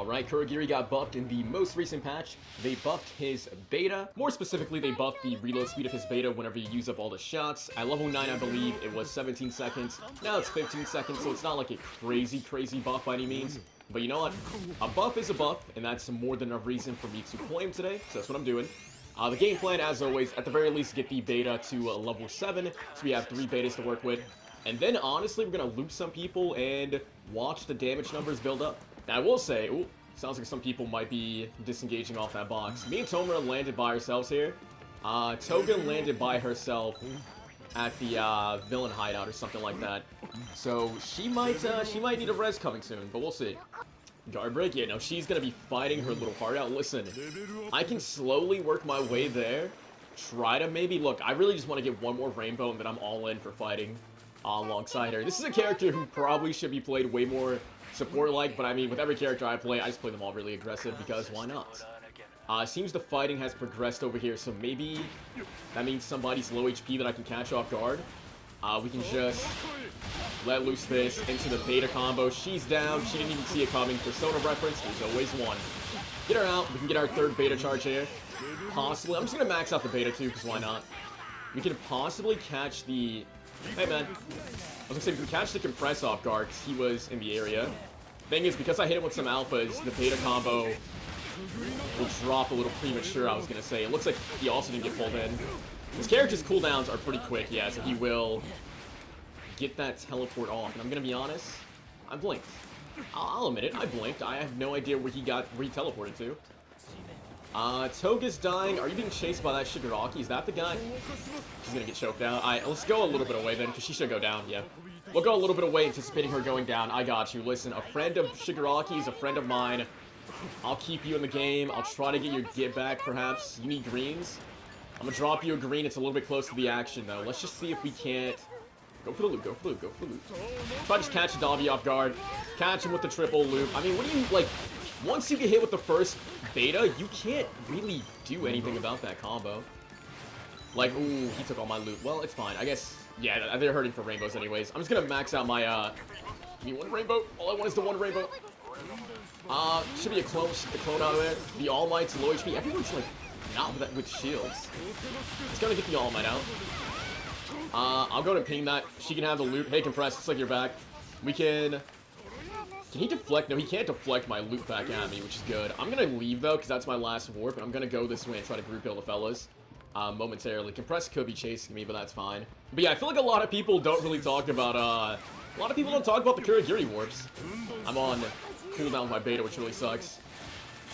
Alright, Kurogiri got buffed in the most recent patch. They buffed his beta. More specifically, they buffed the reload speed of his beta whenever you use up all the shots. At level 9, I believe, it was 17 seconds. Now it's 15 seconds, so it's not like a crazy buff by any means. But you know what? A buff is a buff, and that's more than enough reason for me to play him today, so that's what I'm doing. The game plan, as always, at the very least, get the beta to level 7, so we have 3 betas to work with. And then, honestly, we're going to loop some people and watch the damage numbers build up. Now, I will say, ooh, sounds like some people might be disengaging off that box. Me and Tomura landed by ourselves here. Toga landed by herself at the villain hideout or something like that. So she might need a res coming soon, but we'll see. Guard break, yeah, no, she's gonna be fighting her little heart out. Listen, I can slowly work my way there. Try to maybe, look, I really just want to get one more rainbow and then I'm all in for fighting alongside her. This is a character who probably should be played way more support-like, but I mean, with every character I play, I just play them all really aggressive because why not? Seems the fighting has progressed over here, so maybe that means somebody's low HP that I can catch off guard. We can just let loose this into the beta combo. She's down. She didn't even see it coming. Persona reference, there's always one. Get her out. We can get our third beta charge here. Possibly. I'm just going to max out the beta too, because why not? We can possibly catch the... Hey, man. I was gonna say, we can catch the compress off guard because he was in the area. Thing is, because I hit him with some alphas, the beta combo will drop a little premature, I was gonna say. It looks like he also didn't get pulled in. His character's cooldowns are pretty quick, yeah, so he will get that teleport off. And I'm gonna be honest, I blinked. I'll admit it, I blinked. I have no idea where he teleported to. Toga's dying. Are you being chased by that Shigaraki? Is that the guy? She's gonna get choked out. Alright, let's go a little bit away then, because she should go down, yeah. We'll go a little bit away, anticipating her going down. I got you. Listen, a friend of Shigaraki's a friend of mine. I'll keep you in the game. I'll try to get your get back, perhaps. You need greens? I'm gonna drop you a green. It's a little bit close to the action, though. Let's just see if we can't... Go for the loop, go for the loop, go for the loop. Try to just catch Davi off guard. Catch him with the triple loop. I mean, what do you, like... Once you get hit with the first beta, you can't really do anything about that combo. Like, ooh, he took all my loot. Well, it's fine. I guess, yeah, they're hurting for rainbows anyways. I'm just gonna max out my, give me one rainbow. All I want is the one rainbow. Should be a clone. Shoot the clone out of there. The All Might's low HP. Everyone's, like, not with shields. It's gonna get the All Might out. I'll go and ping that. She can have the loot. Hey, compress. Looks like you're back. We can... Can he deflect? No, he can't deflect my loot back at me, which is good. I'm gonna leave, though, because that's my last warp, and I'm gonna go this way and try to group heal the fellas momentarily. Compress could be chasing me, but that's fine. But yeah, I feel like a lot of people don't really talk about, a lot of people don't talk about the Kurogiri warps. I'm on cooldown with my beta, which really sucks.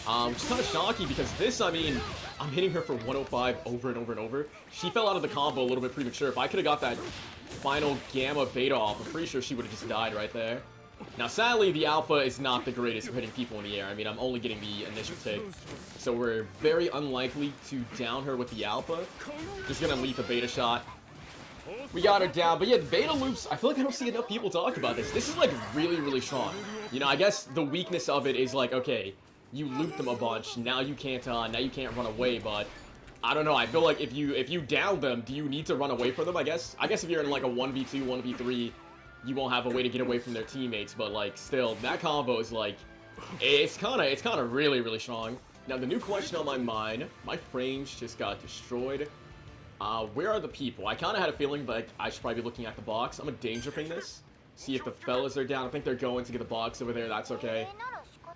Which is kind of shocking, because this, I mean, I'm hitting her for 105 over and over and over. She fell out of the combo a little bit premature. If I could have got that final gamma beta off, I'm pretty sure she would have just died right there. Now, sadly, the alpha is not the greatest for hitting people in the air. I mean, I'm only getting the initial tick. So we're very unlikely to down her with the alpha. Just gonna leave the beta shot. We got her down. But yeah, the beta loops, I feel like I don't see enough people talk about this. This is, like, really strong. You know, I guess the weakness of it is, like, okay, you loop them a bunch. Now you can't run away, but... I don't know, I feel like if you down them, do you need to run away from them, I guess? I guess if you're in, like, a 1v2, 1v3... you won't have a way to get away from their teammates, but, like, still, that combo is, like, it's kind of really strong. Now, the new question on my mind, my frames just got destroyed. Where are the people? I kind of had a feeling, but I should probably be looking at the box. I'm gonna danger ping this, see if the fellas are down. I think they're going to get the box over there, that's okay.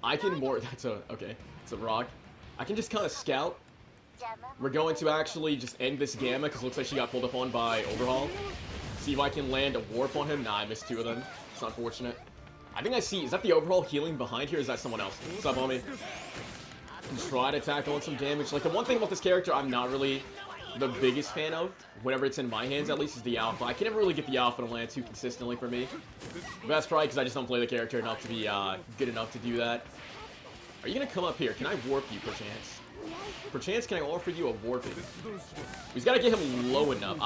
I can okay, it's a rock. I can just kind of scout. We're going to actually just end this gamma, because it looks like she got pulled up on by Overhaul. See if I can land a warp on him. Nah, I missed 2 of them. It's unfortunate. I think I see... Is that the Overhaul healing behind here, or is that someone else? What's up, homie? Try to tackle on some damage. Like, the one thing about this character I'm not really the biggest fan of, whenever it's in my hands at least, is the alpha. I can never really get the alpha to land too consistently for me. But that's probably because I just don't play the character enough to be good enough to do that. Are you going to come up here? Can I warp you, perchance? Perchance, can I offer you a warping? We've got to get him low enough.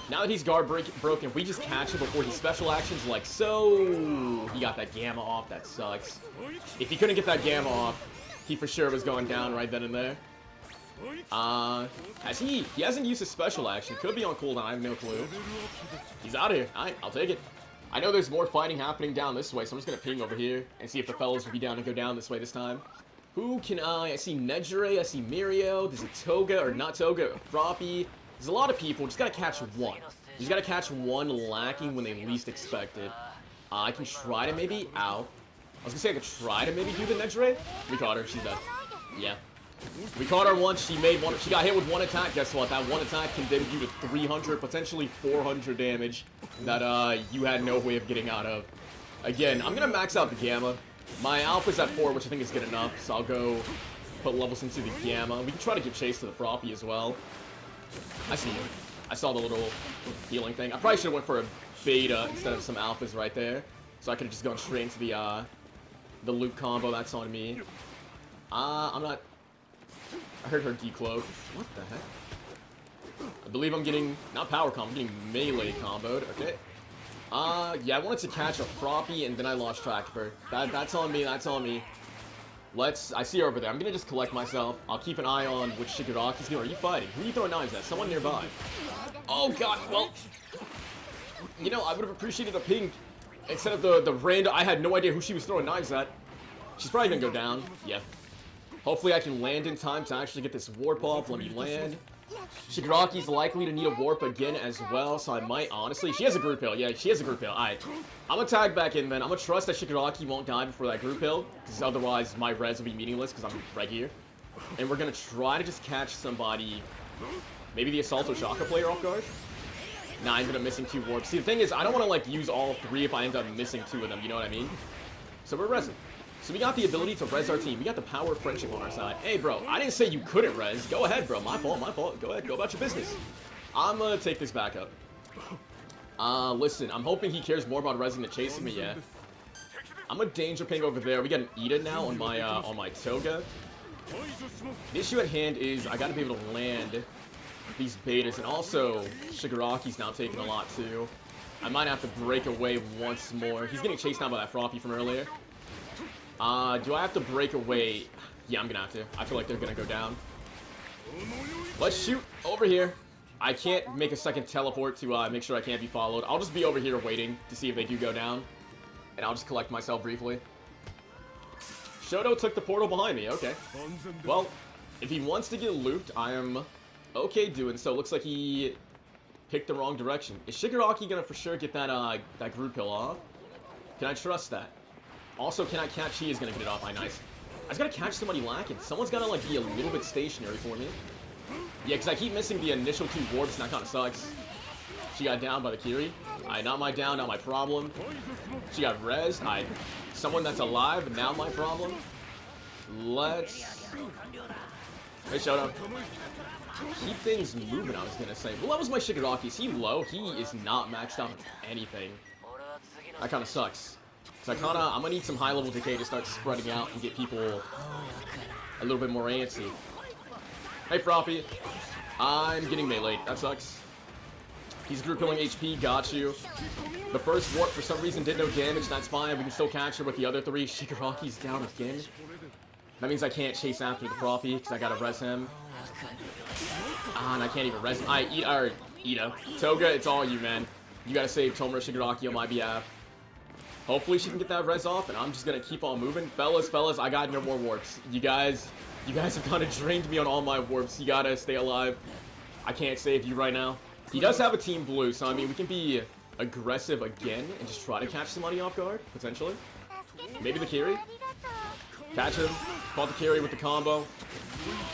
Now that he's guard broken, if we just catch him before he special actions like so... He got that gamma off, that sucks. If he couldn't get that gamma off, he for sure was going down right then and there. He hasn't used his special action. Could be on cooldown, I have no clue. He's out of here. Alright, I'll take it. I know there's more fighting happening down this way, so I'm just gonna ping over here and see if the fellas will be down to go down this way this time. Who can I see Nejire, I see Mirio, there's a Toga, or not Toga, Froppy. There's a lot of people, just gotta catch one. You just gotta catch one lacking when they least expect it. I can try to maybe, ow. I was gonna say I could try to maybe do the Nejire. We caught her, she's dead. Yeah. We caught her once, she got hit with one attack. Guess what? That one attack condemned you to 300, potentially 400 damage that you had no way of getting out of. Again, I'm gonna max out the Gamma. My Alpha's at 4, which I think is good enough, so I'll go put levels into the Gamma. We can try to give chase to the Froppy as well. I see him. I saw the little healing thing. I probably should have went for a Beta instead of some Alphas right there, so I could have just gone straight into the loop combo. That's on me. I'm not... I heard her decloak. What the heck? I believe I'm getting, not power combo, I'm getting melee comboed. Okay. Yeah, I wanted to catch a Froppy and then I lost track of her. That's on me, that's on me. I see her over there. I'm gonna just collect myself. I'll keep an eye on which Shigaraki's doing. Are you fighting? Who are you throwing knives at? Someone nearby. Oh god, well, you know, I would have appreciated a ping instead of the random. I had no idea who she was throwing knives at. She's probably gonna go down. Yeah. Hopefully I can land in time to actually get this warp off. Let me land. Shigaraki's likely to need a warp again as well, so I might, honestly, she has a group heal. Yeah, she has a group heal. Alright, I'm gonna tag back in then. I'm gonna trust that Shigaraki won't die before that group heal, because otherwise my res will be meaningless, because I'm right here. And we're gonna try to just catch somebody, maybe the Assault or Shaka player off guard. Nah, I ended up missing 2 warps. See, the thing is, I don't want to, like, use all 3 if I end up missing 2 of them, you know what I mean? So we're resing. So we got the ability to res our team. We got the power of friendship on our side. Hey, bro, I didn't say you couldn't res. Go ahead, bro. My fault, my fault. Go ahead, go about your business. I'm gonna take this back up. Listen, I'm hoping he cares more about resing than chasing me, yeah. I'm a danger ping over there. We got an Ida now on my Toga. The issue at hand is I gotta be able to land these betas, and also Shigaraki's now taking a lot too. I might have to break away once more. He's getting chased down by that Froppy from earlier. Do I have to break away? Yeah, I'm gonna have to. I feel like they're gonna go down. Let's shoot over here. I can't make a second teleport to make sure I can't be followed. I'll just be over here waiting to see if they do go down. And I'll just collect myself briefly. Shoto took the portal behind me, okay. Well, if he wants to get looped, I am okay doing so. Looks like he picked the wrong direction. Is Shigaraki gonna for sure get that that group hill off? Can I trust that? Also, can I catch? He is gonna get it off. Nice. I just gotta catch somebody lacking. Someone's gotta like be a little bit stationary for me. Yeah, because I keep missing the initial 2 warps, and that kind of sucks. She got down by the Kiri. Not my down, not my problem. She got res. Someone that's alive, now my problem. Let's... Hey, shut up. Keep things moving, I was gonna say. Well, that was my Shigaraki. Is he low? He is not maxed out on anything. That kind of sucks. So I'm gonna need some high-level decay to start spreading out and get people a little bit more antsy. Hey, Froppy. I'm getting meleeed. That sucks. He's group killing HP. Got you. The first warp, for some reason, did no damage. That's fine. We can still catch her with the other 3. Shigaraki's down again. That means I can't chase after the Froppy, because I gotta res him. And I can't even res him. Ida. Toga, it's all you, man. You gotta save Tomura Shigaraki on my behalf. Hopefully she can get that res off, and I'm just gonna keep on moving. Fellas, I got no more warps. You guys have kind of drained me on all my warps. You gotta stay alive. I can't save you right now. He does have a team blue, so I mean, we can be aggressive again and just try to catch somebody off guard, potentially. Maybe the Kiri. Catch him. Caught the Kiri with the combo.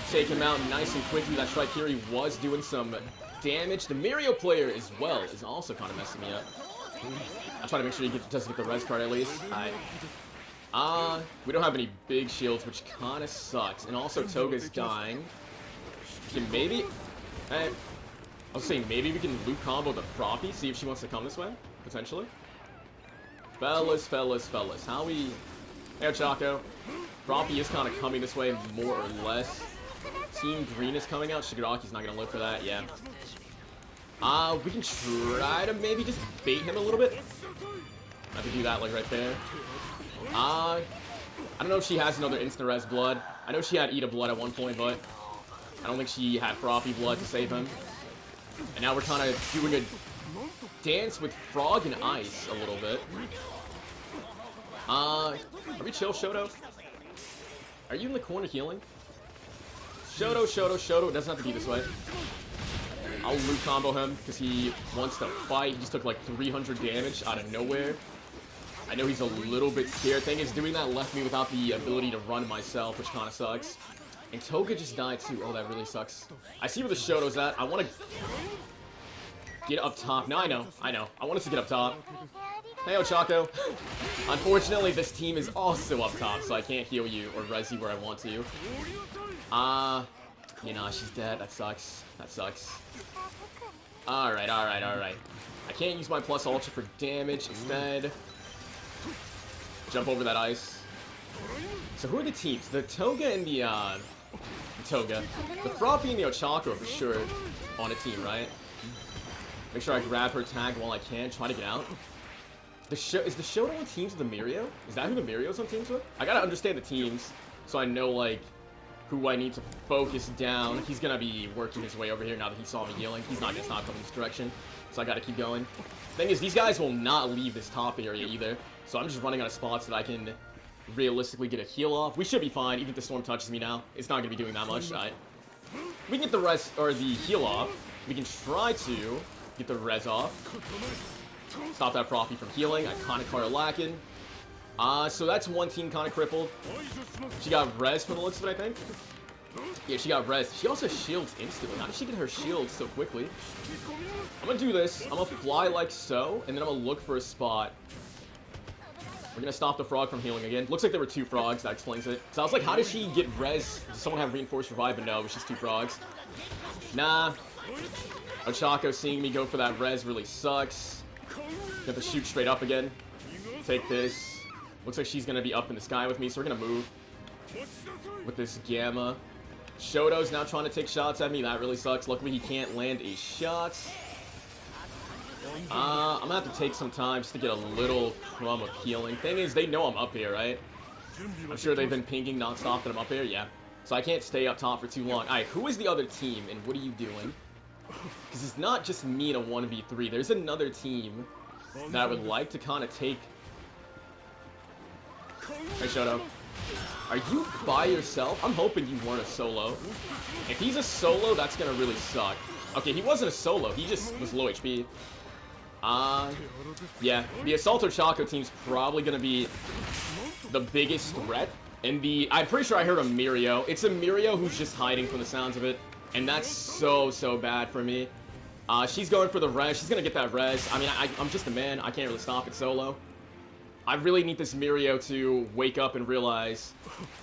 Take him out nice and quickly. That Strike Kiri was doing some damage. The Mirio player as well is also kind of messing me up. I'm trying to make sure he doesn't get the res card at least. We don't have any big shields, which kind of sucks. And also Toga's dying. Can maybe... Hey, I was saying maybe we can loop combo the Froppy, see if she wants to come this way, potentially. Fellas. How we... Hey, Chaco. Froppy is kind of coming this way, more or less. Team Green is coming out. Shigaraki's not going to live for that, yeah. We can try to maybe just bait him a little bit. I can do that, like, right there. I don't know if she has another instant res blood. I know she had Ida blood at one point, but I don't think she had Froppy blood to save him. And now we're kind of doing a dance with Frog and Ice a little bit. Are we chill, Shoto? Are you in the corner healing? Shoto, Shoto, Shoto. It doesn't have to be this way. I'll loot combo him because he wants to fight. He just took like 300 damage out of nowhere. I know he's a little bit scared. Thing is, doing that left me without the ability to run myself, which kind of sucks. And Toga just died too. Oh, that really sucks. I see where the Shoto's at. I want to get up top. No, I know. I want us to get up top. Hey, Ochako. Unfortunately, this team is also up top, so I can't heal you or res you where I want to. You know, she's dead. That sucks. That sucks. Alright. I can't use my plus ultra for damage. Instead, jump over that ice. So who are the teams? The Toga and the Toga. The Froppy and the Ochako are for sure on a team, right? Make sure I grab her tag while I can. Try to get out. Is the Shoto on teams with the Mirio? Is that who the Mirio's on teams with? I gotta understand the teams so I know, like, who I need to focus down. He's gonna be working his way over here now that he saw me healing. He's not gonna stop coming this direction, so I gotta keep going. Thing is, these guys will not leave this top area either, so I'm just running out of spots that I can realistically get a heal off. We should be fine, even if the storm touches me now. It's not gonna be doing that much. We can get the res, or the heal off. We can try to get the res off. Stop that Froppy from healing. Iconic card lacking. So that's one team kind of crippled. She got res for the looks of it, I think. Yeah, she got res. She also shields instantly. How did she get her shield so quickly? I'm gonna do this. I'm gonna fly like so, and then I'm gonna look for a spot. We're gonna stop the frog from healing again. Looks like there were two frogs. That explains it. So I was like, how did she get res? Does someone have reinforced revive? But no, it was just two frogs. Nah. Ochako seeing me go for that res really sucks. Got to shoot straight up again. Take this. Looks like she's gonna be up in the sky with me, so we're gonna move with this Gamma. Shoto's now trying to take shots at me. That really sucks. Luckily, he can't land a shot. I'm gonna have to take some time just to get a little crumb of healing. Thing is, they know I'm up here, right? I'm sure they've been pinging nonstop that I'm up here. Yeah. So I can't stay up top for too long. Alright, who is the other team, and what are you doing? Because it's not just me in a 1v3. There's another team that I would like to kind of take. Hey, Shoto. Are you by yourself? I'm hoping you weren't a solo. If he's a solo, that's gonna really suck. Okay, he wasn't a solo. He just was low HP. Yeah. The Assault Ochako team's probably gonna be the biggest threat. And I'm pretty sure I heard a Mirio. It's a Mirio who's just hiding from the sounds of it. And that's so bad for me. She's going for the res. She's gonna get that res. I mean, I'm just a man. I can't really stop it solo. I really need this Mirio to wake up and realize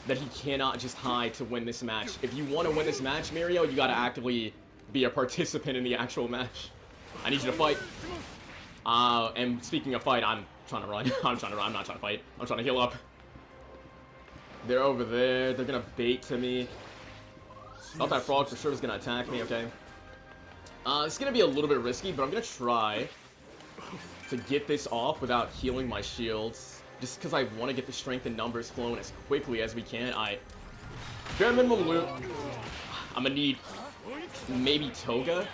that he cannot just hide to win this match. If you want to win this match, Mirio, you gotta actively be a participant in the actual match. I need you to fight. And speaking of fight, I'm trying to run. I'm trying to run. I'm not trying to fight. I'm trying to heal up. They're over there. They're gonna bait to me. Thought that frog for sure was gonna attack me, okay. It's gonna be a little bit risky, but I'm gonna try to get this off without healing my shields. Just because I want to get the strength and numbers flowing as quickly as we can. Bare minimum loot. I'm gonna need maybe Toga.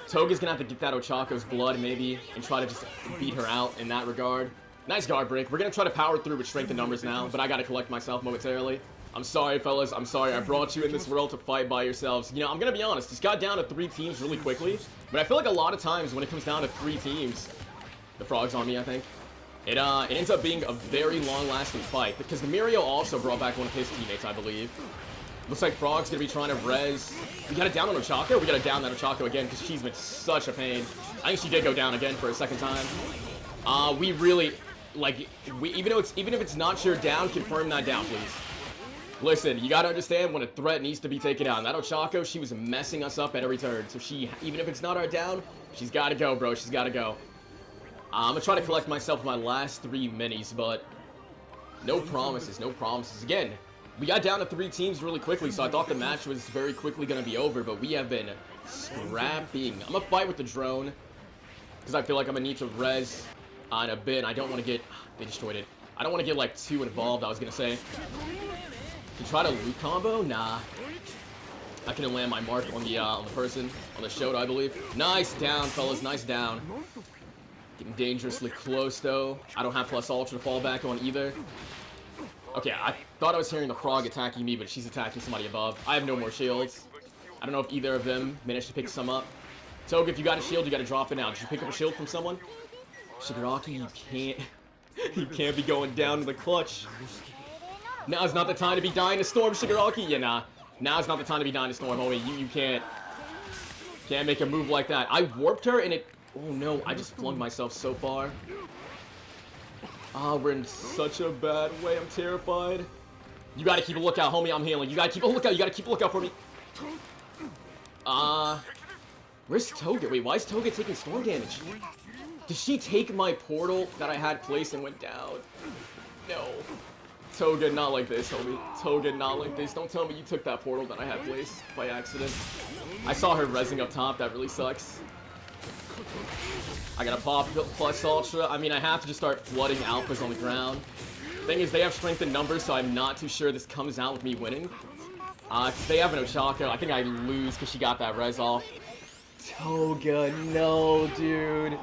Toga's gonna have to get that Ochako's blood maybe and try to just beat her out in that regard. Nice guard break. We're gonna try to power through with strength and numbers now, but I gotta collect myself momentarily. I'm sorry, fellas. I'm sorry. I brought you in this world to fight by yourselves. You know, I'm gonna be honest. Just got down to 3 teams really quickly, but I feel like a lot of times when it comes down to 3 teams, the frog's on me, I think. It ends up being a very long-lasting fight because the Mirio also brought back one of his teammates, I believe. Looks like Frog's gonna be trying to res. We got it down on Ochako. We gotta down that Ochako again because she's been such a pain. I think she did go down again for a second time. We really like even if it's not your down, confirm that down, please. Listen, you gotta understand when a threat needs to be taken out. And that Ochako, she was messing us up at every turn. So even if it's not our down, she's gotta go, bro. She's gotta go. I'm gonna try to collect myself my last 3 minis, but no promises, no promises. Again, we got down to 3 teams really quickly, so I thought the match was very quickly gonna be over, but we have been scrapping. I'm gonna fight with the drone, because I feel like I'm gonna need to res in a bit. I don't want to get... They destroyed it. I don't want to get, like, too involved, I was gonna say. To try to loot combo? Nah. I can land my mark on the person, on the Shoto, I believe. Nice down, fellas, nice down. Getting dangerously close, though. I don't have plus ultra to fall back on either. Okay, I thought I was hearing the frog attacking me, but she's attacking somebody above. I have no more shields. I don't know if either of them managed to pick some up. Toga, if you got a shield, you gotta drop it now. Did you pick up a shield from someone? Shigaraki, you can't... you can't be going down to the clutch. Now's not the time to be dying to storm, Shigaraki. Yeah, nah. Now's not the time to be dying to storm, homie. You can't make a move like that. I warped her and it... Oh no, I just flung myself so far. Ah, we're in such a bad way. I'm terrified. You gotta keep a lookout, homie. I'm healing. You gotta keep a lookout. You gotta keep a lookout for me. Where's Toga? Wait, why is Toga taking storm damage? Did she take my portal that I had placed and went down? No. Toga, not like this, homie. Toga, not like this. Don't tell me you took that portal that I had placed by accident. I saw her rezzing up top. That really sucks. I gotta pop plus ultra. I mean, I have to just start flooding alphas on the ground. Thing is, they have strength in numbers, so I'm not too sure this comes out with me winning. They have an Ochako. I think I lose because she got that res off. Toga, no, dude.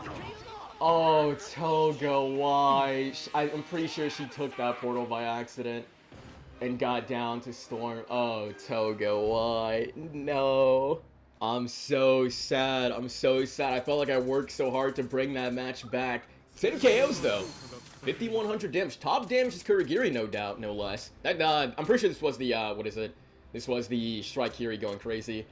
Oh, Toga, why? I'm pretty sure she took that portal by accident and got down to storm. Oh, Toga, why? No. I'm so sad. I'm so sad. I felt like I worked so hard to bring that match back. 10 KOs, though. 5,100 damage. Top damage is Kurogiri, no doubt, no less. That, I'm pretty sure this was the, what is it? This was the Strike Kiri going crazy.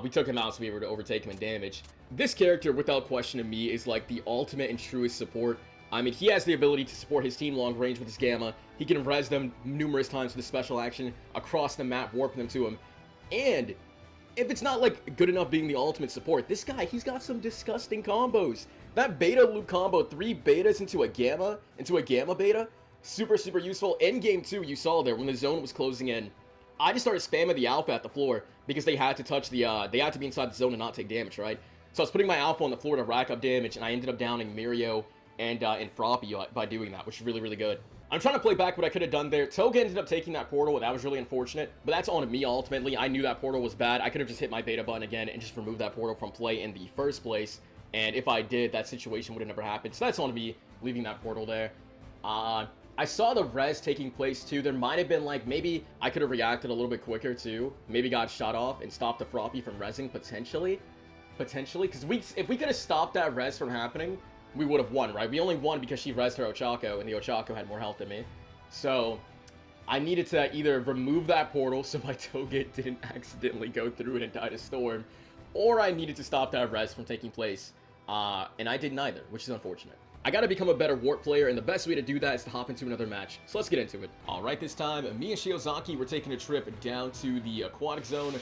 We took him out so we were to overtake him in damage. This character, without question to me, is like the ultimate and truest support. I mean, he has the ability to support his team long range with his Gamma. He can res them numerous times with a special action across the map, warping them to him. And if it's not, like, good enough being the ultimate support, this guy, he's got some disgusting combos. That beta loop combo, 3 betas into a gamma beta, super, super useful. End game 2, you saw there, when the zone was closing in. I just started spamming the alpha at the floor because they had to touch the, they had to be inside the zone and not take damage, right? So I was putting my alpha on the floor to rack up damage, and I ended up downing Mirio and Froppy by doing that, which is really, really good. I'm trying to play back what I could have done there. Toga ended up taking that portal, and that was really unfortunate, but that's on me ultimately. I knew that portal was bad. I could have just hit my beta button again and just removed that portal from play in the first place, and if I did, that situation would have never happened. So that's on me, leaving that portal there. I saw the res taking place too. There might have been like, maybe I could have reacted a little bit quicker too. Maybe got shot off and stopped the Froppy from resing, potentially, because if we could have stopped that res from happening, we would have won, right? We only won because she rezzed her Ochako, and the Ochako had more health than me. So, I needed to either remove that portal so my Toga didn't accidentally go through it and die to storm, or I needed to stop that res from taking place. And I did neither, which is unfortunate. I gotta become a better warp player, and the best way to do that is to hop into another match. So let's get into it. Alright, this time, me and Shiozaki were taking a trip down to the aquatic zone.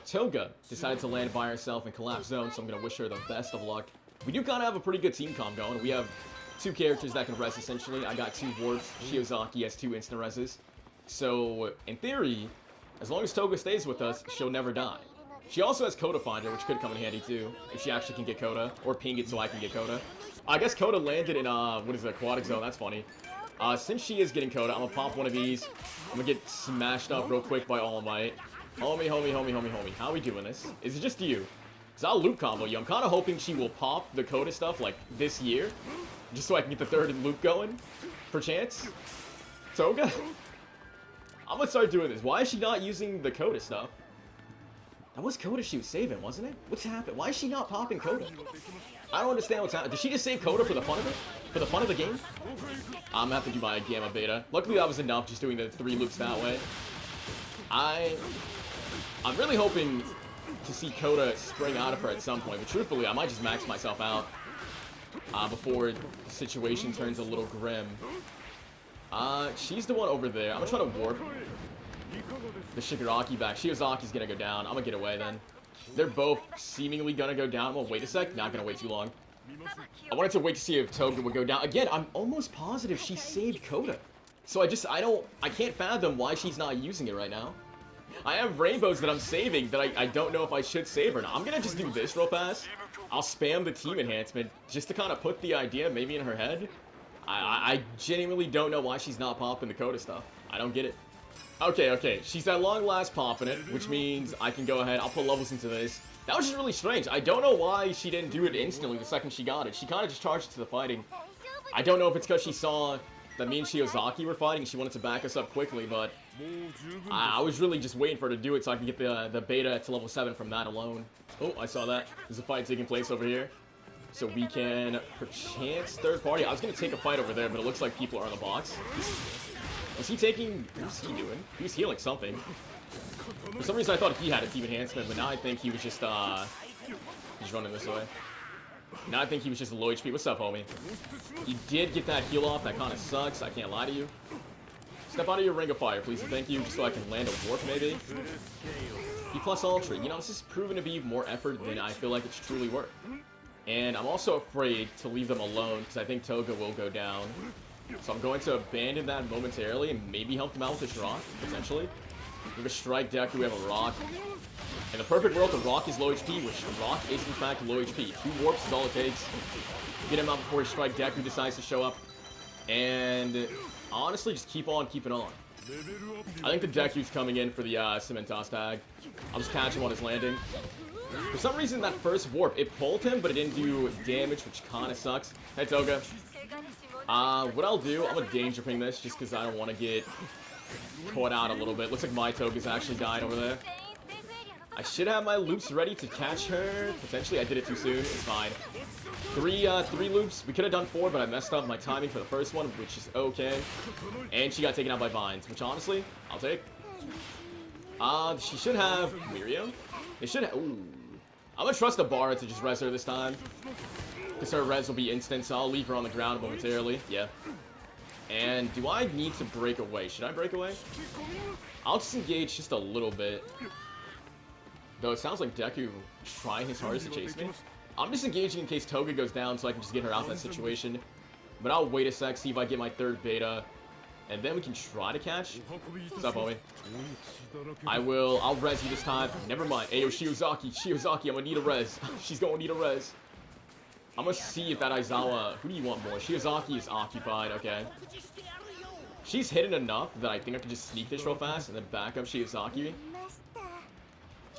Toga decided to land by herself in collapse zone, so I'm gonna wish her the best of luck. We do kind of have a pretty good team comp going. We have 2 characters that can res, essentially. I got 2 warps. Shiozaki has 2 instant reses. So, in theory, as long as Toga stays with us, she'll never die. She also has Coda Finder, which could come in handy too, if she actually can get Coda, or ping it so I can get Coda. I guess Coda landed in, what is it, aquatic zone. That's funny. Since she is getting Coda, I'm gonna pop one of these. I'm gonna get smashed up real quick by All Might. Homie, homie, homie, homie, homie. How are we doing this? Is it just you? Because I'll loop combo you. I'm kind of hoping she will pop the Coda stuff, like, this year. Just so I can get the 3rd loop going. Perchance. Toga? I'm gonna start doing this. Why is she not using the Coda stuff? That was Coda she was saving, wasn't it? What's happened? Why is she not popping Coda? I don't understand what's happening. Did she just save Coda for the fun of it? For the fun of the game? I'm gonna have to do my Gamma Beta. Luckily that was enough, just doing the 3 loops that way. I'm really hoping to see Coda spring out of her at some point, but truthfully, I might just max myself out before the situation turns a little grim. She's the one over there. I'm gonna try to warp the Shigaraki back. Shiozaki's gonna go down. I'm gonna get away then. They're both seemingly gonna go down. Well, wait a sec. Not gonna wait too long. I wanted to wait to see if Toga would go down. Again, I'm almost positive she saved Coda. So I can't fathom why she's not using it right now. I have rainbows that I'm saving that I don't know if I should save or not. I'm gonna just do this real fast. I'll spam the team enhancement just to kind of put the idea maybe in her head. I genuinely don't know why she's not popping the Coda stuff. I don't get it. Okay. She's at long last popping it, which means I can go ahead. I'll put levels into this. That was just really strange. I don't know why she didn't do it instantly the second she got it. She kind of just charged to the fighting. I don't know if it's because she saw that me and Shiozaki were fighting and she wanted to back us up quickly, but I was really just waiting for her to do it so I can get the beta to level 7 from that alone. Oh, I saw that. There's a fight taking place over here. So we can, perchance, third party. I was going to take a fight over there, but it looks like people are on the box. Was he taking... What's he doing? He was healing something. For some reason I thought he had a team enhancement, but now I think he was just, he's running this way. Now I think he was just a low HP. What's up, homie? He did get that heal off. That kind of sucks. I can't lie to you. Step out of your ring of fire, please, and thank you, just so I can land a warp, maybe. B plus Ultra. You know, this is proven to be more effort than I feel like it's truly worth. And I'm also afraid to leave them alone, because I think Toga will go down. So I'm going to abandon that momentarily and maybe help them out with this rock, potentially. We have a Strike Deku, we have a Rock. In the perfect world, the Rock is low HP, which the Rock is in fact low HP. 2 warps is all it takes. Get him out before his Strike Deku decides to show up. And honestly, just keep on keeping on. I think the Deku's coming in for the Cementos tag. I'll just catch him on his landing. For some reason, that first warp, it pulled him, but it didn't do damage, which kind of sucks. Hey, Toga. What I'll do, I'm going to danger ping this, just because I don't want to get caught out a little bit. Looks like my Toga's actually dying over there. I should have my loops ready to catch her. Potentially, I did it too soon. It's fine. Three loops. We could have done 4, but I messed up my timing for the first one, which is okay. And she got taken out by vines, which honestly, I'll take. She should have Miriam. They should have. Ooh. I'm gonna trust Abara to just res her this time, because her res will be instant. So I'll leave her on the ground momentarily. Yeah. And do I need to break away? Should I break away? I'll just engage just a little bit. Though it sounds like Deku trying his hardest to chase me. I'm just engaging in case Toga goes down so I can just get her out of that situation. But I'll wait a sec, see if I get my 3rd beta. And then we can try to catch. What's up, homie? I'll res you this time. Never mind. Ayo, Shiozaki, I'm gonna need a res. She's gonna need a res. I'm gonna see if that Aizawa... Who do you want more? Shiozaki is occupied, okay. She's hidden enough that I think I can just sneak this real fast and then back up Shiozaki.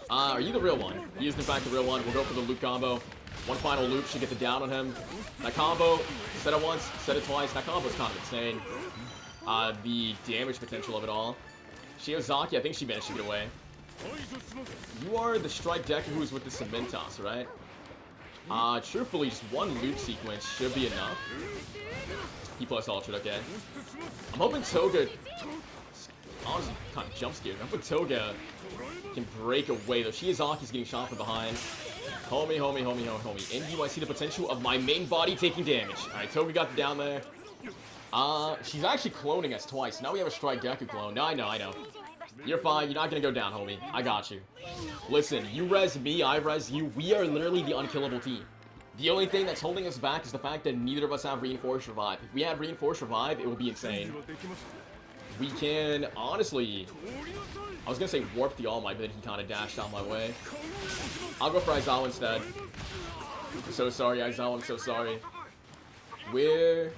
Are you the real one? He is in fact the real one. We'll go for the loop combo. One final loop should get the down on him. That combo, said it once, said it twice. That combo is kind of insane. The damage potential of it all. Shiozaki, I think she managed to get away. You are the Strike Deku who is with the Cementos, right? Truthfully, just 1 loop sequence should be enough. P plus Ultra, okay. I'm hoping Toga... Honestly, kind of jump scared. I'm hoping Toga can break away, though. Shiozaki's getting shot from behind. Homie. And you, I see the potential of my main body taking damage. Alright, Toga got down there. She's actually cloning us twice. Now we have a Strike Deku clone. No, I know. You're fine. You're not gonna go down, homie. I got you. Listen, you res me, I res you. We are literally the unkillable team. The only thing that's holding us back is the fact that neither of us have Reinforced Revive. If we had Reinforced Revive, it would be insane. We can, honestly... I was gonna say warp the All Might, but then he kind of dashed out my way. I'll go for Aizawa instead. I'm so sorry, Aizawa. I'm so sorry. Where...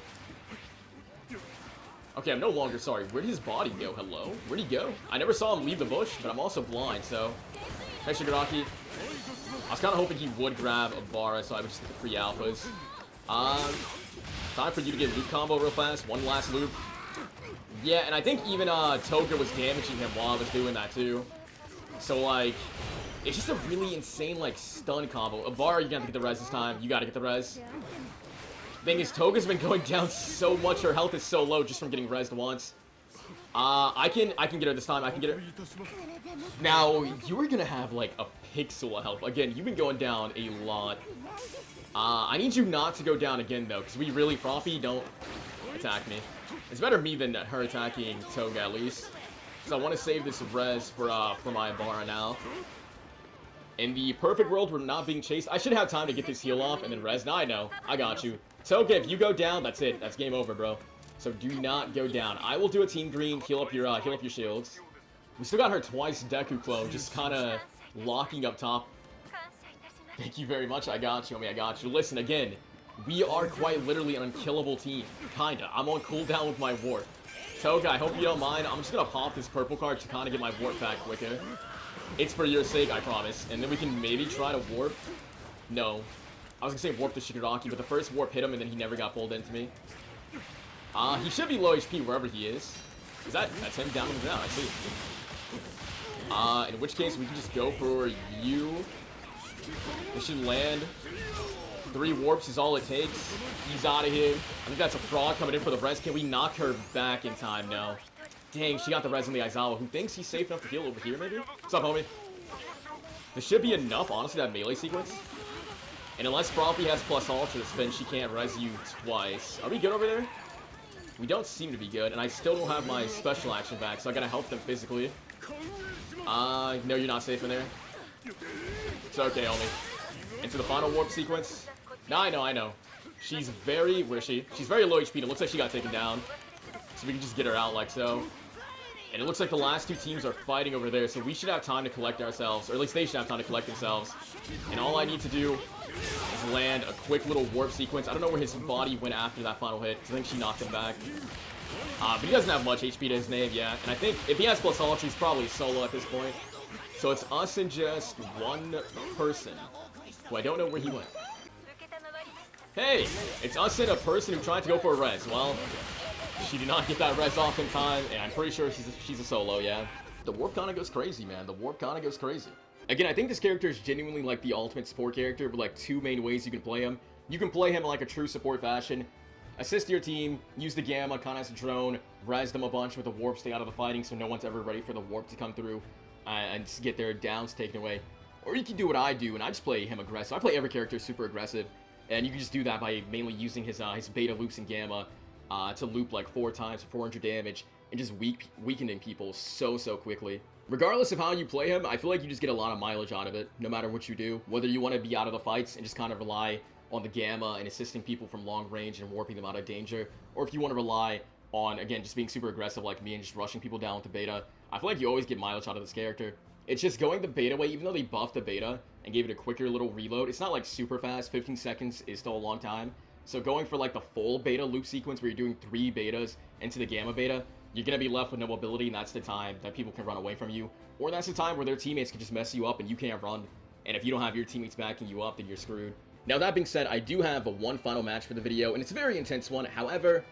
Okay, I'm no longer sorry. Where did his body go? Hello? Where'd he go? I never saw him leave the bush, but I'm also blind, so... Hey, Shigaraki. I was kind of hoping he would grab Abara, so I would just get the free alphas. Time for you to get loop combo real fast. One last loop. Yeah, and I think even Toga was damaging him while I was doing that, too. So, like... It's just a really insane, like, stun combo. Abara, you gotta get the res this time. You gotta get the res. Thing is, Toga's been going down so much. Her health is so low just from getting rezzed once. I can get her this time. I can get her. Now, you are gonna have like a pixel of health. Again, you've been going down a lot. I need you not to go down again though, because we really Froppy don't attack me. It's better me than her attacking Toga at least. So I want to save this res for my Abara now. In the perfect world, we're not being chased. I should have time to get this heal off and then res. Now I know. I got you. Toga, if you go down, that's it. That's game over, bro. So do not go down. I will do a team green, heal up your shields. We still got her twice Deku clone, just kind of locking up top. Thank you very much. I got you, homie. I got you. Listen, again, we are quite literally an unkillable team. Kinda. I'm on cooldown with my ward. Toga, I hope you don't mind. I'm just gonna pop this purple card to kind of get my warp back quicker. It's for your sake, I promise. And then we can maybe try to warp. No. I was gonna say warp the Shigaraki, but the first warp hit him and then he never got pulled into me. He should be low HP wherever he is. That's him down on the ground, I see. In which case we can just go for you. This should land. 3 warps is all it takes. He's out of here. I think that's a frog coming in for the res. Can we knock her back in time? No. Dang, she got the res on the Aizawa. Who thinks he's safe enough to heal over here, maybe? What's up, homie? This should be enough, honestly, that melee sequence. And unless Froppy has plus ultras, then she can't res you twice. Are we good over there? We don't seem to be good, and I still don't have my special action back, so I gotta help them physically. No, you're not safe in there. It's okay, homie. Into the final warp sequence. No, I know. She's very... Where is she? She's very low HP. It looks like she got taken down. So we can just get her out like so. And it looks like the last 2 teams are fighting over there, so we should have time to collect ourselves. Or at least they should have time to collect themselves. And all I need to do is land a quick little warp sequence. I don't know where his body went after that final hit, because I think she knocked him back. But he doesn't have much HP to his name, yeah. And I think if he has plus ultra, he's probably solo at this point. So it's us and just one person, who I don't know where he went. Hey, it's us and a person who tried to go for a res. Well, she did not get that res off in time, and I'm pretty sure she's a solo, yeah. The warp kind of goes crazy, man. The warp kind of goes crazy. Again, I think this character is genuinely like the ultimate support character, with like 2 main ways you can play him. You can play him in like a true support fashion. Assist your team, use the Gamma kind of as a drone, res them a bunch with the warp, stay out of the fighting so no one's ever ready for the warp to come through and just get their downs taken away. Or you can do what I do, and I just play him aggressive. I play every character super aggressive, and you can just do that by mainly using his beta loops and Gamma to loop like 4 times for 400 damage and just weakening people so quickly. Regardless of how you play him, I feel like you just get a lot of mileage out of it, no matter what you do. Whether you want to be out of the fights and just kind of rely on the Gamma and assisting people from long range and warping them out of danger, or if you want to rely on, again, just being super aggressive like me and just rushing people down with the beta, I feel like you always get mileage out of this character. It's just going the beta way, even though they buffed the beta and gave it a quicker little reload, it's not like super fast. 15 seconds is still a long time. So going for like the full beta loop sequence where you're doing 3 betas into the Gamma beta, you're going to be left with no mobility, and that's the time that people can run away from you. Or that's the time where their teammates can just mess you up and you can't run. And if you don't have your teammates backing you up, then you're screwed. Now, that being said, I do have one final match for the video, and it's a very intense one. However,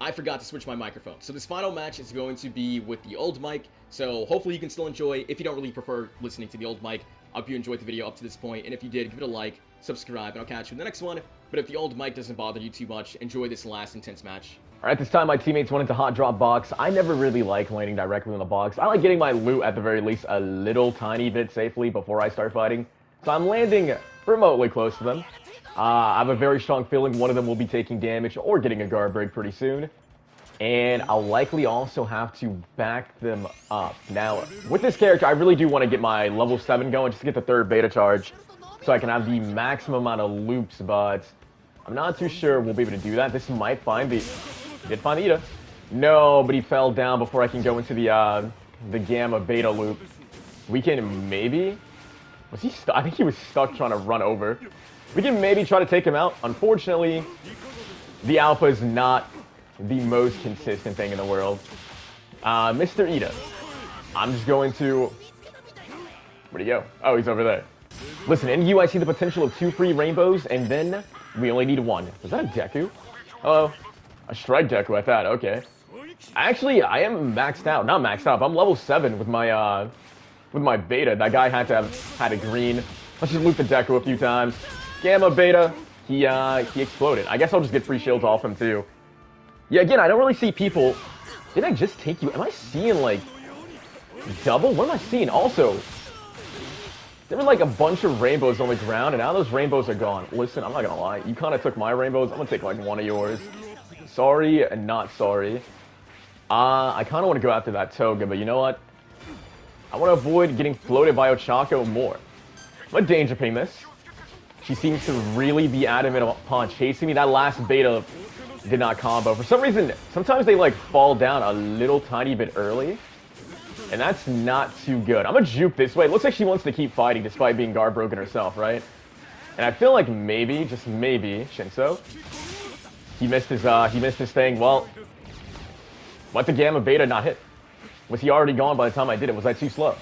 I forgot to switch my microphone. So this final match is going to be with the old mic, so hopefully you can still enjoy. If you don't really prefer listening to the old mic, I hope you enjoyed the video up to this point, and if you did, give it a like, subscribe, and I'll catch you in the next one. But if the old mic doesn't bother you too much, enjoy this last intense match. Alright, this time my teammates went into hot drop box. I never really like landing directly in the box. I like getting my loot at the very least a little tiny bit safely before I start fighting. So I'm landing remotely close to them. I have a very strong feeling one of them will be taking damage or getting a guard break pretty soon. And I'll likely also have to back them up. Now, with this character, I really do want to get my level 7 going just to get the 3rd beta charge so I can have the maximum amount of loops, but I'm not too sure we'll be able to do that. This might find the... Did find Ida. No, but he fell down before I can go into the Gamma beta loop. We can maybe... Was he stuck? I think he was stuck trying to run over. We can maybe try to take him out. Unfortunately, the Alpha is not the most consistent thing in the world. Mr. Ida. I'm just going to... Where'd he go? Oh, he's over there. Listen, in you, I see the potential of 2 free rainbows, and then we only need 1. Was that a Deku? Hello? A Strike Deku at that, okay. Actually, I am maxed out. Not maxed out, but I'm level 7 with my beta. That guy had a green. Let's just loot the Deku a few times. Gamma beta, he exploded. I guess I'll just get free shields off him too. Yeah, again, I don't really see people. Did I just take you? Am I seeing like double? What am I seeing? Also, there were like a bunch of rainbows on the ground, and now those rainbows are gone. Listen, I'm not gonna lie. You kind of took my rainbows. I'm gonna take like one of yours. Sorry and not sorry. I kind of want to go after that Toga, but you know what? I want to avoid getting floated by Ochako more. I'm a danger ping this. She seems to really be adamant upon chasing me. That last beta did not combo. For some reason, sometimes they like fall down a little tiny bit early. And that's not too good. I'm gonna juke this way. It looks like she wants to keep fighting despite being guard broken herself, right? And I feel like maybe, just maybe, Shinso, he missed his thing. Well, Why'd the Gamma Beta not hit? Was he already gone by the time I did it? Was I too slow?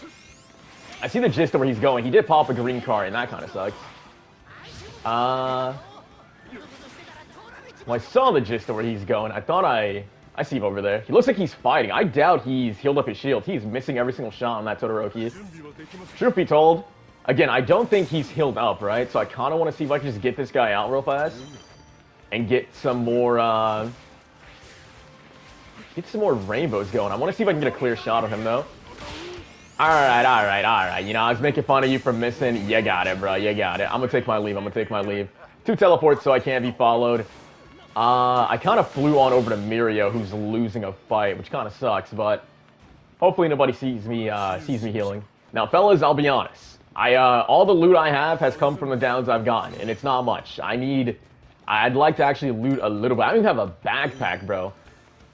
I see the gist of where he's going. He did pop a green card, and that kind of sucks. Well, I saw the gist of where he's going. I thought I see him over there. He looks like he's fighting. I doubt he's healed up his shield. He's missing every single shot on that Todoroki. Truth be told, again, I don't think he's healed up, right? So I kind of want to see if I can just get this guy out real fast. And get some more rainbows going. I want to see if I can get a clear shot of him, though. Alright. You know, I was making fun of you for missing. You got it, bro. You got it. I'm going to take my leave. 2 teleports so I can't be followed. I kind of flew on over to Mirio, who's losing a fight, which kind of sucks, but hopefully nobody sees me healing. Now, fellas, I'll be honest. All the loot I have has come from the downs I've gotten, and it's not much. I'd like to actually loot a little bit. I don't even have a backpack, bro.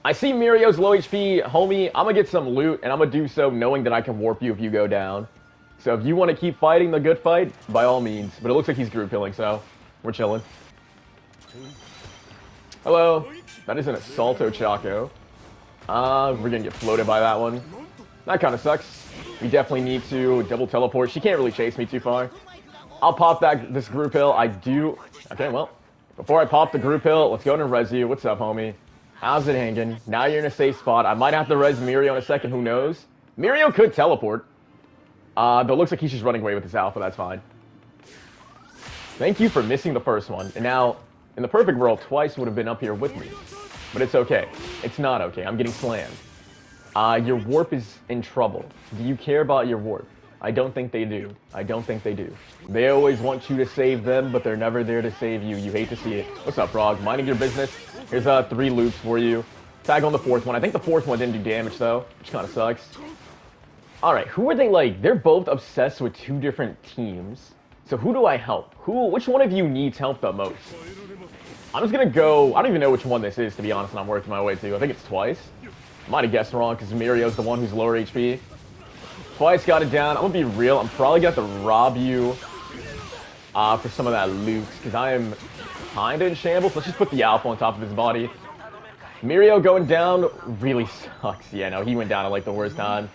I see Mirio's low HP, homie. I'm gonna get some loot, and I'm gonna do so knowing that I can warp you if you go down. So if you want to keep fighting the good fight, by all means. But it looks like he's group healing, so we're chilling. Hello. That is an Assalto Chaco. We're gonna get floated by that one. That kind of sucks. We definitely need to double teleport. She can't really chase me too far. I'll pop this group hill. Okay, well. Before I pop the group hill, let's go into res you. What's up, homie? How's it hanging? Now you're in a safe spot. I might have to res Mirio in a second. Who knows? Mirio could teleport. Though it looks like he's just running away with his alpha. That's fine. Thank you for missing the first one. And now, in the perfect world, Twice would have been up here with me. But it's okay. It's not okay. I'm getting slammed. Your warp is in trouble. Do you care about your warp? I don't think they do. They always want you to save them, but they're never there to save you. You hate to see it. What's up, Frog? Minding your business. Here's 3 loops for you. Tag on the 4th one. I think the 4th one didn't do damage, though, which kind of sucks. Alright, who are they like? They're both obsessed with 2 different teams. So who do I help? Which one of you needs help the most? I'm just gonna go... I don't even know which one this is, to be honest, and I'm working my way to. I think it's Twice. I might have guessed wrong, because Mirio's the one who's lower HP. Twice got it down. I'm gonna be real. I'm probably gonna have to rob you for some of that loot, because I am kind of in shambles. Let's just put the alpha on top of his body. Mirio going down really sucks. Yeah, no, he went down at like the worst time.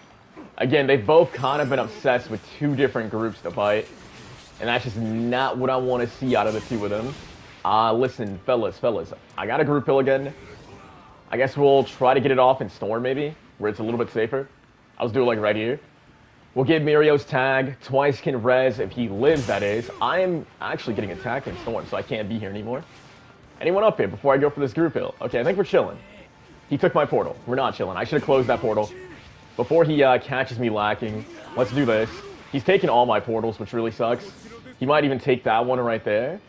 Again, they've both kind of been obsessed with 2 different groups to fight, and that's just not what I want to see out of the 2 of them. Listen, fellas, I got a group hill again. I guess we'll try to get it off in Storm, maybe, where it's a little bit safer. I'll just do it like right here. We'll get Mirio's tag. Twice can res if he lives, that is. I am actually getting attacked in Storm, so I can't be here anymore. Anyone up here before I go for this group hill? Okay, I think we're chilling. He took my portal. We're not chilling. I should have closed that portal before he catches me lacking. Let's do this. He's taking all my portals, which really sucks. He might even take that one right there.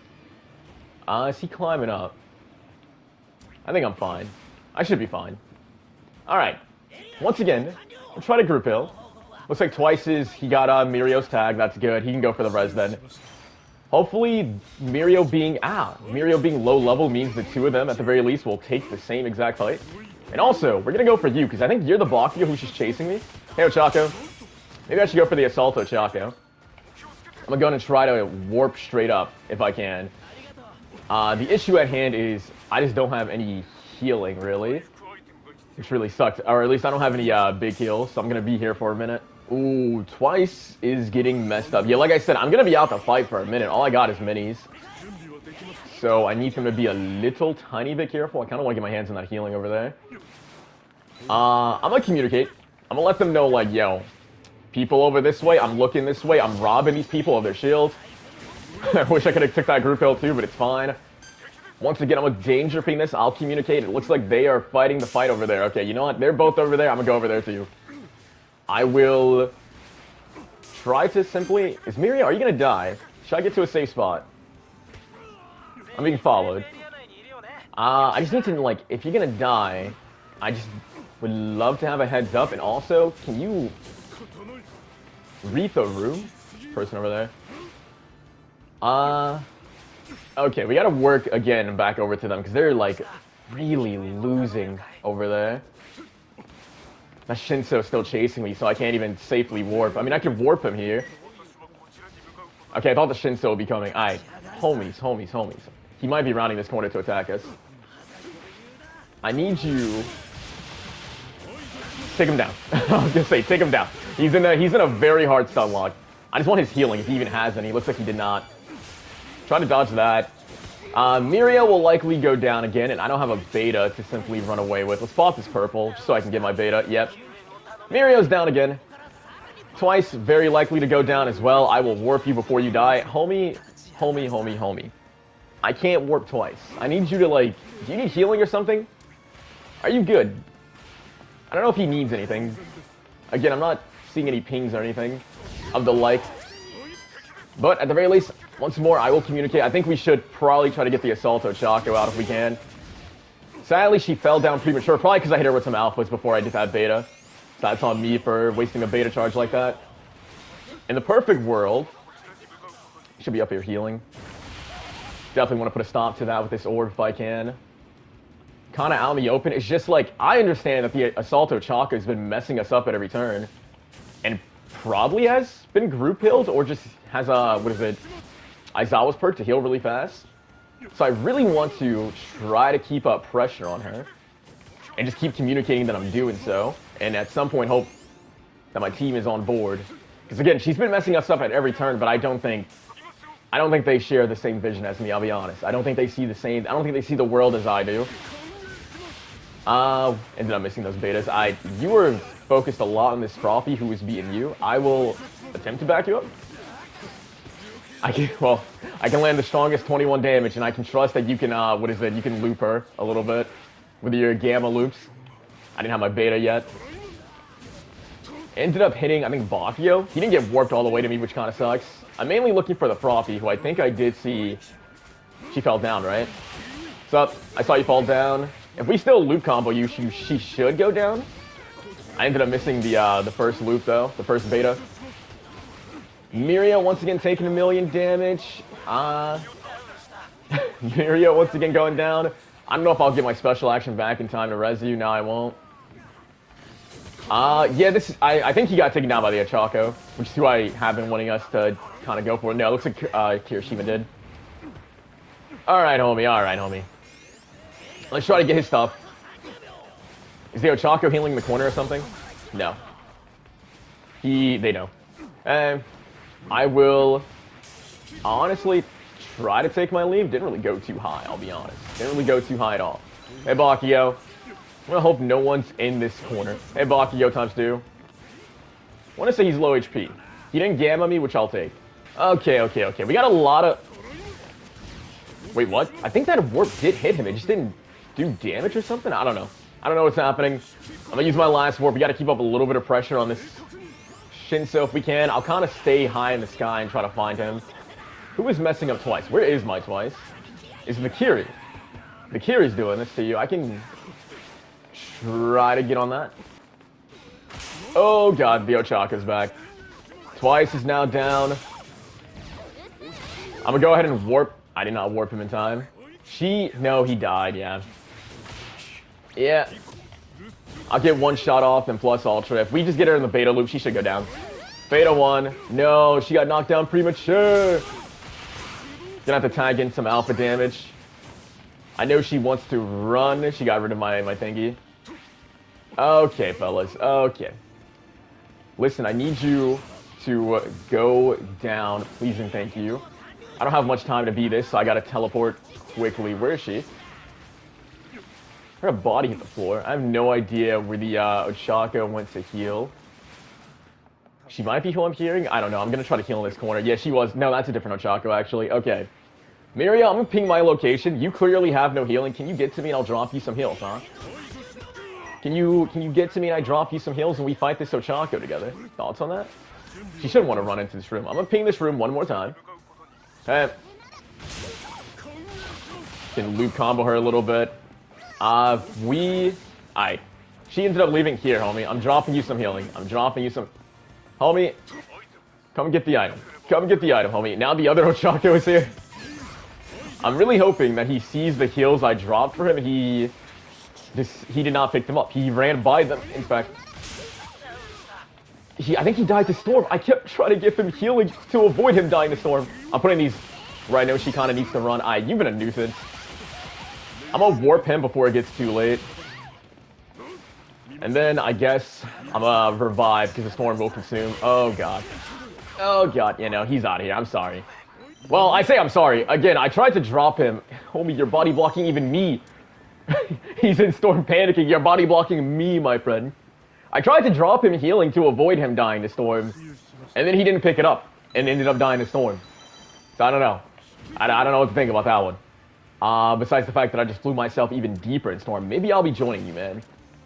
Is he climbing up? I think I'm fine. I should be fine. Alright. Once again, we'll try to group hill. Looks like he got Mirio's tag. That's good. He can go for the res then. Hopefully, Mirio being low level means the 2 of them, at the very least, will take the same exact fight. And also, we're going to go for you, because I think you're the Bakio who's just chasing me. Hey, Chaco. Maybe I should go for the Assalto Chaco. I'm going to go and try to warp straight up, if I can. The issue at hand is, I just don't have any healing, really. Which really sucks. Or at least I don't have any big heals, so I'm going to be here for a minute. Ooh, Twice is getting messed up. Yeah, like I said, I'm going to be out to fight for a minute. All I got is minis. So I need them to be a little tiny bit careful. I kind of want to get my hands on that healing over there. I'm going to communicate. I'm going to let them know, like, yo, people over this way, I'm looking this way, I'm robbing these people of their shields. I wish I could have took that group hill too, but it's fine. Once again, I'm with danger ping this. I'll communicate. It looks like they are fighting the fight over there. Okay, you know what? They're both over there. I'm going to go over there too. I will try to simply... Is Mirio, are you going to die? Should I get to a safe spot? I'm being followed. I just need to, like, if you're going to die, I just would love to have a heads up. And also, can you read the room? Person over there. Okay, we gotta work again back over to them, because they're, like, really losing over there. That Shinso's still chasing me, so I can't even safely warp. I mean, I could warp him here. Okay, I thought the Shinso would be coming. Aight, homies. He might be rounding this corner to attack us. I need you Take him down. I was gonna say, take him down. He's in a very hard stun lock. I just want his healing, if he even has any. Looks like he did not. Try to dodge that. Miria will likely go down again, and I don't have a beta to simply run away with. Let's pop this purple, just so I can get my beta. Yep. Mirio's down again. Twice, very likely to go down as well. I will warp you before you die. Homie, homie, homie, homie. I can't warp twice. I need you to, like... Do you need healing or something? Are you good? I don't know if he needs anything. Again, I'm not seeing any pings or anything of the like. But at the very least, once more, I will communicate. I think we should probably try to get the Assaulto Chaco out if we can. Sadly, she fell down premature, probably because I hit her with some alphas before I did that beta. So that's on me for wasting a beta charge like that. In the perfect world, should be up here healing. Definitely want to put a stop to that with this orb if I can. Kind of out in the open. It's just like, I understand that the Assaulto Chaco has been messing us up at every turn. And probably has been group healed, or just has what is it? Aizawa's perk to heal really fast. So I really want to try to keep up pressure on her. And just keep communicating that I'm doing so. And at some point hope that my team is on board. Because again, she's been messing us up at every turn, but I don't think they share the same vision as me, I'll be honest. I don't think they see the same, I don't think they see the world as I do. Ended up missing those betas. You were focused a lot on this Frothy who was beating you. I will attempt to back you up. I can land the strongest 21 damage, and I can trust that you can, you can loop her a little bit with your Gamma loops. I didn't have my beta yet. Ended up hitting, I think, Bafio. He didn't get warped all the way to me, which kind of sucks. I'm mainly looking for the Frothy, who I think I did see. She fell down, right? What's up? I saw you fall down. If we still loop combo you, she should go down. I ended up missing the first loop, though. The first beta. Miria once again taking 1 million damage. Miria once again going down. I don't know if I'll get my special action back in time to res you. No, I won't. Yeah, I think he got taken down by the Chaco, which is who I have been wanting us to kind of go for. No, it looks like Kirishima did. Alright, homie. Alright, homie. Let's try to get his stuff. Is the Ochako healing in the corner or something? No. They know. I will honestly try to take my leave. Didn't really go too high, I'll be honest. Didn't really go too high at all. Hey, Bakio. I'm gonna hope no one's in this corner. Hey, Bakio times 2. I want to say he's low HP. He didn't gamma me, which I'll take. Okay. We got a lot of... Wait, what? I think that warp did hit him. It just didn't do damage or something? I don't know. I don't know what's happening. I'm gonna use my last warp. We gotta keep up a little bit of pressure on this Shinso if we can. I'll kind of stay high in the sky and try to find him. Who is messing up twice? Where is my twice? Is Vakiri. Vakiri's doing this to you. I can try to get on that. Oh god, the Ochaka's back. Twice is now down. I'm gonna go ahead and warp. I did not warp him in time. No, he died, yeah. Yeah. I'll get one shot off and plus Ultra. If we just get her in the beta loop, she should go down. Beta 1. No, she got knocked down premature. Gonna have to tag in some alpha damage. I know she wants to run. She got rid of my thingy. Okay, fellas. Okay. Listen, I need you to go down. Please and thank you. I don't have much time to be this, so I gotta teleport quickly. Where is she? Her body hit the floor. I have no idea where the Ochako went to heal. She might be who I'm hearing. I don't know. I'm gonna try to heal in this corner. Yeah, she was. No, that's a different Ochako, actually. Okay. Miria, I'm gonna ping my location. You clearly have no healing. Can you get to me and I'll drop you some heals, huh? Can you get to me and I drop you some heals and we fight this Ochako together? Thoughts on that? She should want to run into this room. I'm gonna ping this room one more time. Hey. Can loop combo her a little bit. She ended up leaving here, homie. I'm dropping you some healing. I'm dropping you some... Homie, come get the item. Come get the item, homie. Now the other Ochako is here. I'm really hoping that he sees the heals I dropped for him. He did not pick them up. He ran by them, in fact. I think he died to Storm. I kept trying to get him healing to avoid him dying to Storm. I'm putting these... Right now, she kind of needs to run. You've been a nuisance. I'm gonna warp him before it gets too late. And then I guess I'm gonna revive because the storm will consume. Oh god. Oh god, you know, he's out of here. I'm sorry. Well, I say I'm sorry. Again, I tried to drop him. Homie, you're body blocking even me. He's in storm panicking. You're body blocking me, my friend. I tried to drop him healing to avoid him dying to storm. And then he didn't pick it up and ended up dying to storm. So I don't know. I don't know what to think about that one. Besides the fact that I just flew myself even deeper in storm. Maybe I'll be joining you, man.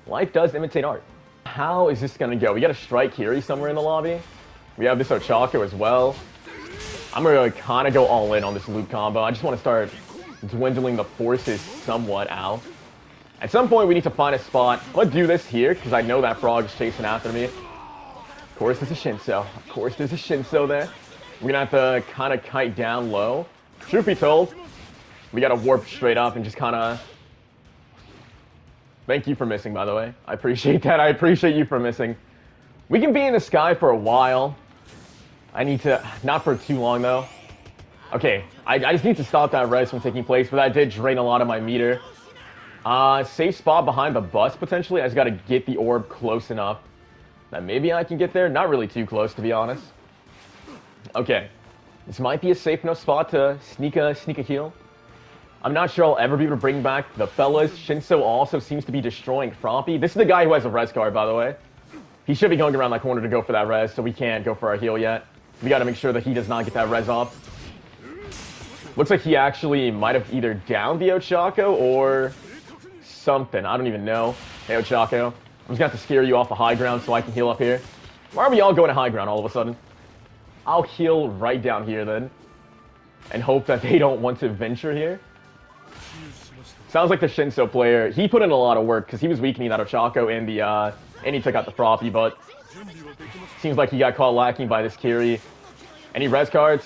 Life does imitate art. How is this gonna go? We got a Strike Kiri somewhere in the lobby. We have this Ochako as well. I'm gonna kind of go all in on this loop combo. I just want to start dwindling the forces somewhat out. At some point, we need to find a spot. I'm gonna do this here because I know that frog is chasing after me. Of course, there's a Shinso. Of course, there's a Shinso there. We're gonna have to kind of kite down low. Truth be told, we gotta warp straight up and just kind of... Thank you for missing, by the way. I appreciate that. I appreciate you for missing. We can be in the sky for a while. I need to... Not for too long, though. Okay, I just need to stop that res from taking place, but that did drain a lot of my meter. Safe spot behind the bus, potentially. I just gotta get the orb close enough that maybe I can get there. Not really too close, to be honest. Okay. This might be a safe enough spot to sneak a heal. I'm not sure I'll ever be able to bring back the fellas. Shinso also seems to be destroying Frompy. This is the guy who has a res card, by the way. He should be going around that corner to go for that res, so we can't go for our heal yet. We gotta make sure that he does not get that res off. Looks like he actually might have either downed the Ochako or something. I don't even know. Hey, Ochako. I'm just gonna have to scare you off the high ground so I can heal up here. Why are we all going to high ground all of a sudden? I'll heal right down here then. And hope that they don't want to venture here. Sounds like the Shinso player. He put in a lot of work because he was weakening that Ochako and he took out the Froppy, but seems like he got caught lacking by this Kiri. Any res cards?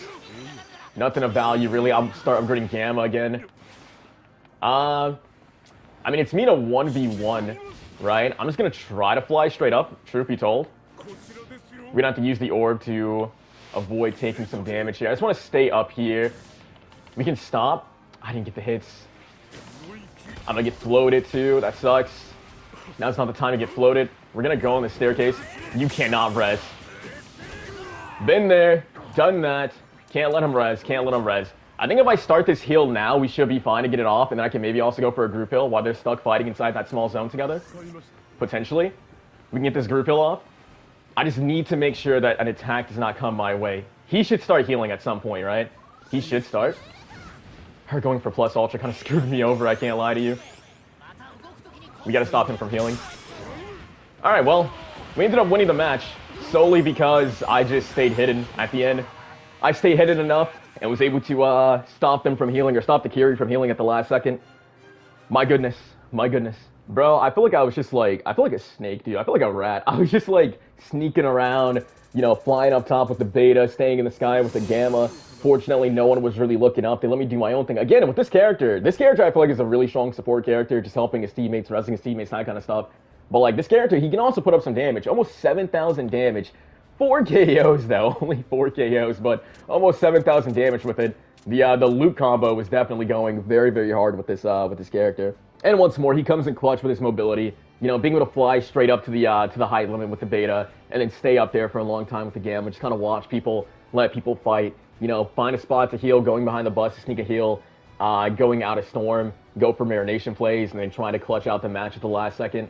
Nothing of value, really. I'll start upgrading Gamma again. I mean, it's me in a 1v1, right? I'm just going to try to fly straight up, truth be told. We're going to have to use the orb to avoid taking some damage here. I just want to stay up here. We can stop. I didn't get the hits. I'm going to get floated, too. That sucks. Now's not the time to get floated. We're going to go on the staircase. You cannot res. Been there. Done that. Can't let him res. Can't let him res. I think if I start this heal now, we should be fine to get it off, and then I can maybe also go for a group heal while they're stuck fighting inside that small zone together. Potentially. We can get this group heal off. I just need to make sure that an attack does not come my way. He should start healing at some point, right? He should start. Her going for plus ultra kind of screwed me over, I can't lie to you. We gotta stop him from healing. Alright, well, we ended up winning the match solely because I just stayed hidden at the end. I stayed hidden enough and was able to stop them from healing, or stop the Kiri from healing at the last second. My goodness. My goodness. Bro, I feel like I was just like, I feel like a snake, dude. I feel like a rat. I was just like sneaking around, you know, flying up top with the beta, staying in the sky with the gamma. Fortunately, no one was really looking up. They let me do my own thing. Again, with this character I feel like is a really strong support character, just helping his teammates, resing his teammates, that kind of stuff. But like this character, he can also put up some damage. Almost 7,000 damage. 4 KOs though, only 4 KOs, but almost 7,000 damage with it. The loop combo was definitely going very, very hard with this character. And once more, he comes in clutch with his mobility. You know, being able to fly straight up to the height limit with the beta, and then stay up there for a long time with the gamma. Just kind of watch people, let people fight. You know, find a spot to heal, going behind the bus to sneak a heal, going out of storm, go for marination plays, and then trying to clutch out the match at the last second.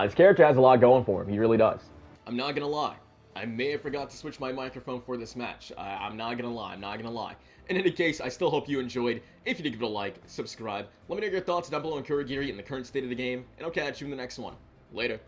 This character has a lot going for him. He really does. I'm not gonna lie. I may have forgot to switch my microphone for this match. I'm not gonna lie. I'm not gonna lie. In any case, I still hope you enjoyed. If you did, give it a like, subscribe. Let me know your thoughts down below on Kurogiri and the current state of the game, and I'll catch you in the next one. Later.